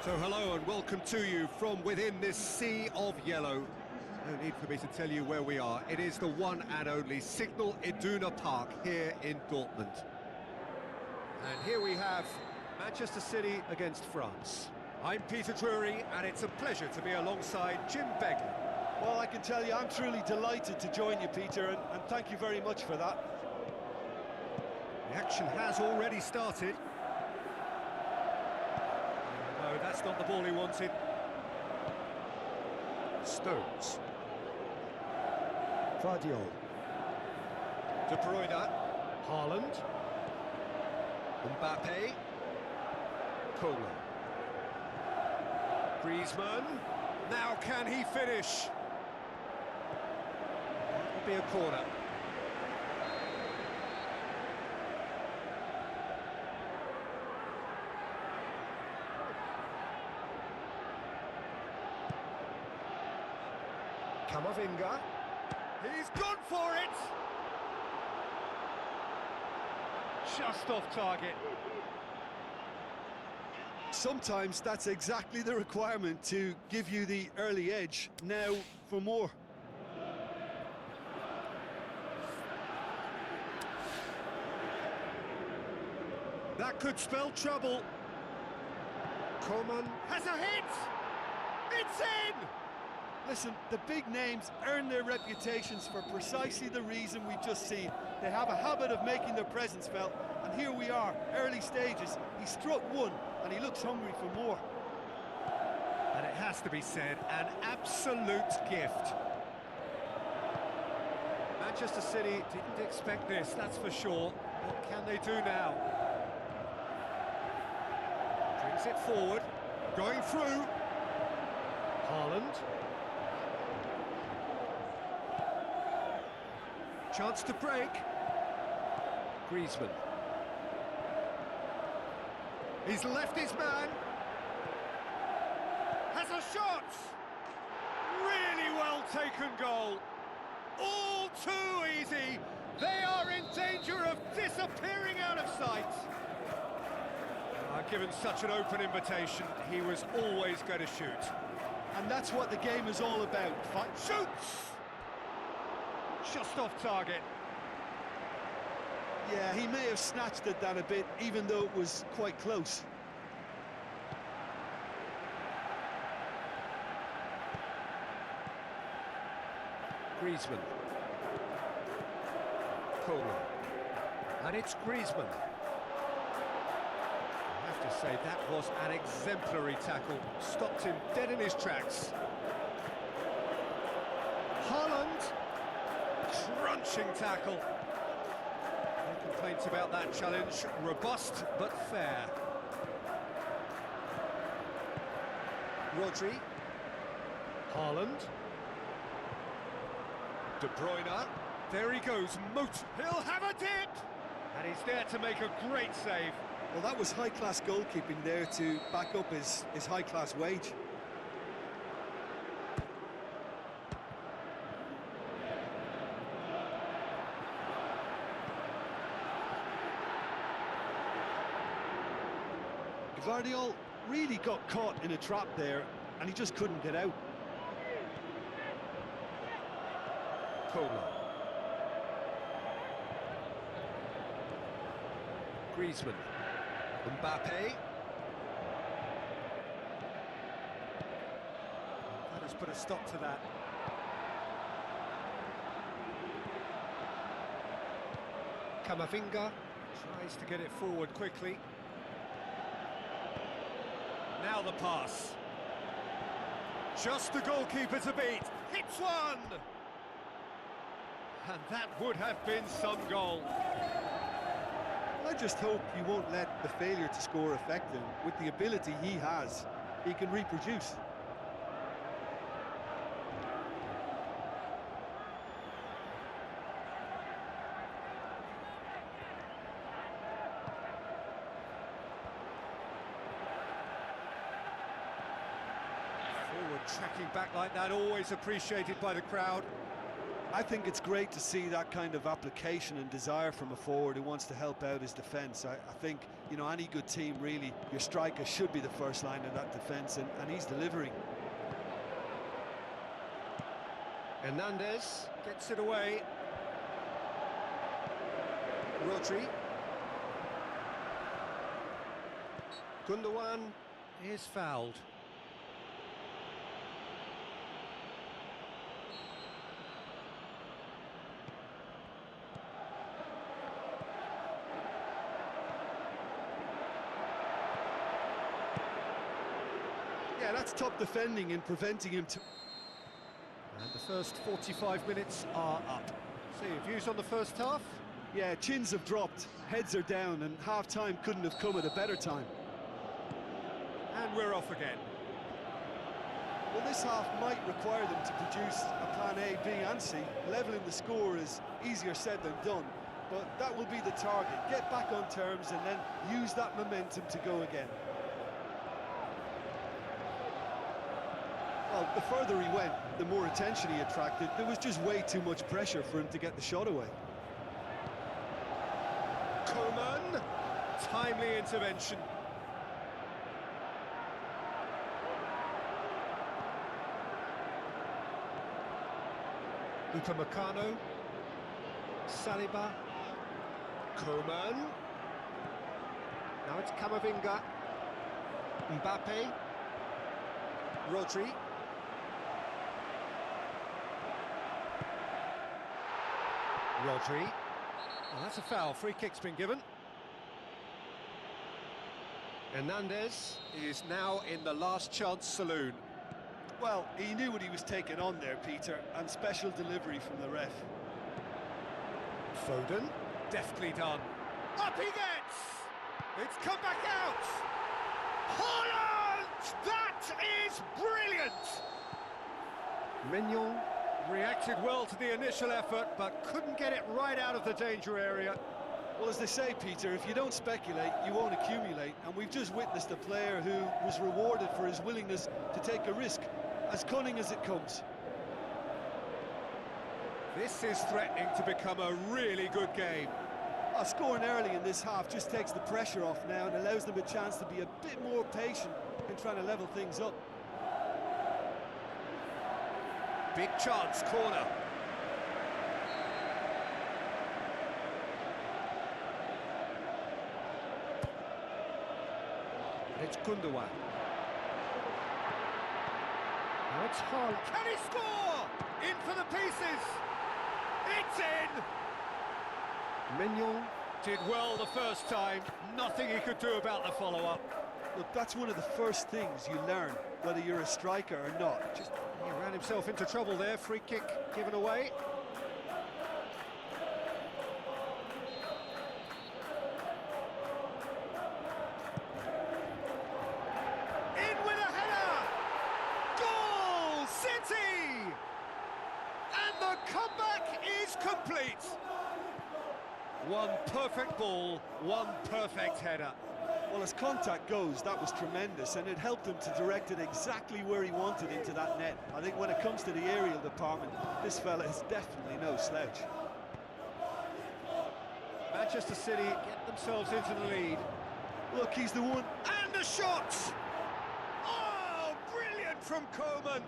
So hello and welcome to you from within this sea of yellow. No need for me to tell you where we are. It is the one and only Signal Iduna Park here in Dortmund. And here we have Manchester City against France. I'm Peter Drury and it's a pleasure to be alongside Jim Begley. Well, I can tell you I'm truly delighted to join you, Peter, and thank you very much for that. The action has already started. No, that's not the ball he wanted. Stones. Vardiol. De Bruyne. Haaland. Mbappe. Cola. Griezmann. Now can he finish? That'll be a corner. Kamavinga. He's gone for it! Just off target. Sometimes that's exactly the requirement to give you the early edge. Now for more. That could spell trouble. Coman has a hit! It's in! Listen, the big names earn their reputations for precisely the reason we've just seen. They have a habit of making their presence felt, and here we are, early stages. He struck one, and he looks hungry for more. And it has to be said, an absolute gift. Manchester City didn't expect this, that's for sure. What can they do now? Brings it forward, going through. Haaland. Chance to break. Griezmann. He's left his man. Has a shot! Really well taken goal. All too easy. They are in danger of disappearing out of sight. Given such an open invitation, he was always going to shoot. And that's what the game is all about. Shoots! Just off target. Yeah, he may have snatched at that a bit, even though it was quite close. Griezmann. Cola. And it's Griezmann. I have to say, that was an exemplary tackle. Stopped him dead in his tracks. Haaland. Crunching tackle. No complaints about that challenge. Robust but fair. Rodri. Haaland. De Bruyne. There he goes. He'll have a dip! And he's there to make a great save. Well, that was high-class goalkeeping there to back up his high-class wage. Vardiol really got caught in a trap there, and he just couldn't get out. Cola. Griezmann. Mbappe. That has put a stop to that. Kamavinga tries to get it forward quickly. Now the pass. Just the goalkeeper to beat. Hits one! And that would have been some goal. I just hope you won't let the failure to score affect him. With the ability he has, he can reproduce. Forward tracking back like that, always appreciated by the crowd. I think it's great to see that kind of application and desire from a forward who wants to help out his defence. I think, you know, any good team, really, your striker should be the first line of that defence, and he's delivering. Hernandez gets it away. Rodri. Gundogan is fouled. Yeah, that's top defending and preventing him to... And the first 45 minutes are up. So your views on the first half? Yeah, chins have dropped, heads are down, and half-time couldn't have come at a better time. And we're off again. Well, this half might require them to produce a plan A, B and C. Levelling the score is easier said than done, but that will be the target. Get back on terms and then use that momentum to go again. Well, the further he went, the more attention he attracted. There was just way too much pressure for him to get the shot away. Coman, timely intervention. Upamecano, Saliba, Coman. Now it's Camavinga, Mbappe, Rodri. Rodri. Well, that's a foul. Free kick's been given. Hernandez is now in the last chance saloon. Well, he knew what he was taking on there, Peter, and special delivery from the ref. Foden, deftly done. Up he gets! It's come back out! Holland! That is brilliant! Mignon reacted well to the initial effort, but couldn't get it right out of the danger area. Well, as they say, Peter, if you don't speculate, you won't accumulate, and we've just witnessed a player who was rewarded for his willingness to take a risk, as cunning as it comes. This is threatening to become a really good game. Scoring early in this half just takes the pressure off now and allows them a chance to be a bit more patient in trying to level things up. Big chance, corner. It's Gundogan. Now it's Hall. Can he score? In for the pieces. It's in. Mignon did well the first time. Nothing he could do about the follow-up. Look, that's one of the first things you learn, whether you're a striker or not. Just he ran himself into trouble there. Free kick given away. In with a header. Goal City! And the comeback is complete. One perfect ball, one perfect header. Well, as contact goes, that was tremendous, and it helped him to direct it exactly where he wanted into that net. I think when it comes to the aerial department, this fella is definitely no slouch. Manchester City get themselves into the lead. Look, he's the one. And the shot! Oh, brilliant from Coman!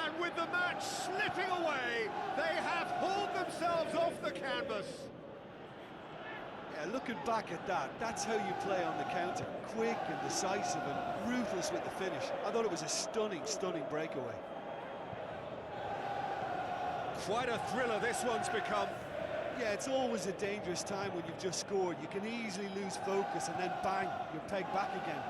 And with the match slipping away, they have hauled themselves off the canvas. Yeah, looking back at that, that's how you play on the counter. Quick and decisive and ruthless with the finish. I thought it was a stunning, stunning breakaway. Quite a thriller this one's become. Yeah, it's always a dangerous time when you've just scored. You can easily lose focus and then bang, you're pegged back again.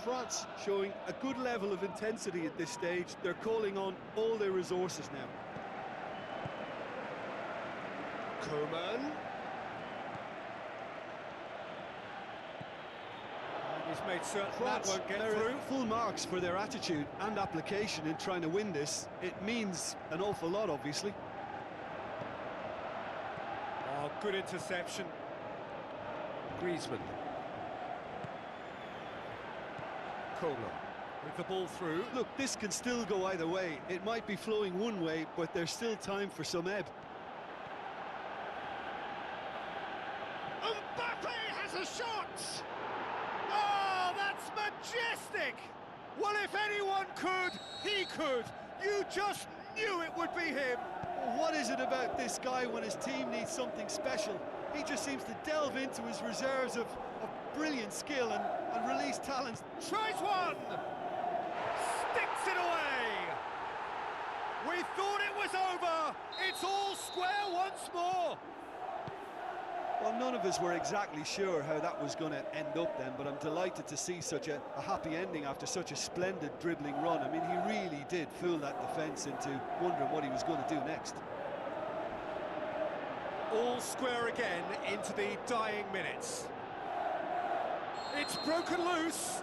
France showing a good level of intensity at this stage. They're calling on all their resources now. Coman. And he's made certain that won't get through. Full marks for their attitude and application in trying to win this. It means an awful lot, obviously. Oh, good interception. Griezmann. Coman. With the ball through. Look, this can still go either way. It might be flowing one way, but there's still time for some ebb. Mbappe has a shot! Oh, that's majestic! Well, if anyone could, he could. You just knew it would be him. What is it about this guy when his team needs something special? He just seems to delve into his reserves of brilliant skill and release talents. Tries one! Sticks it away! We thought it was over! It's all square once more! Well, none of us were exactly sure how that was going to end up then, but I'm delighted to see such a happy ending after such a splendid dribbling run. I mean, he really did fool that defence into wondering what he was going to do next. All square again into the dying minutes. It's broken loose.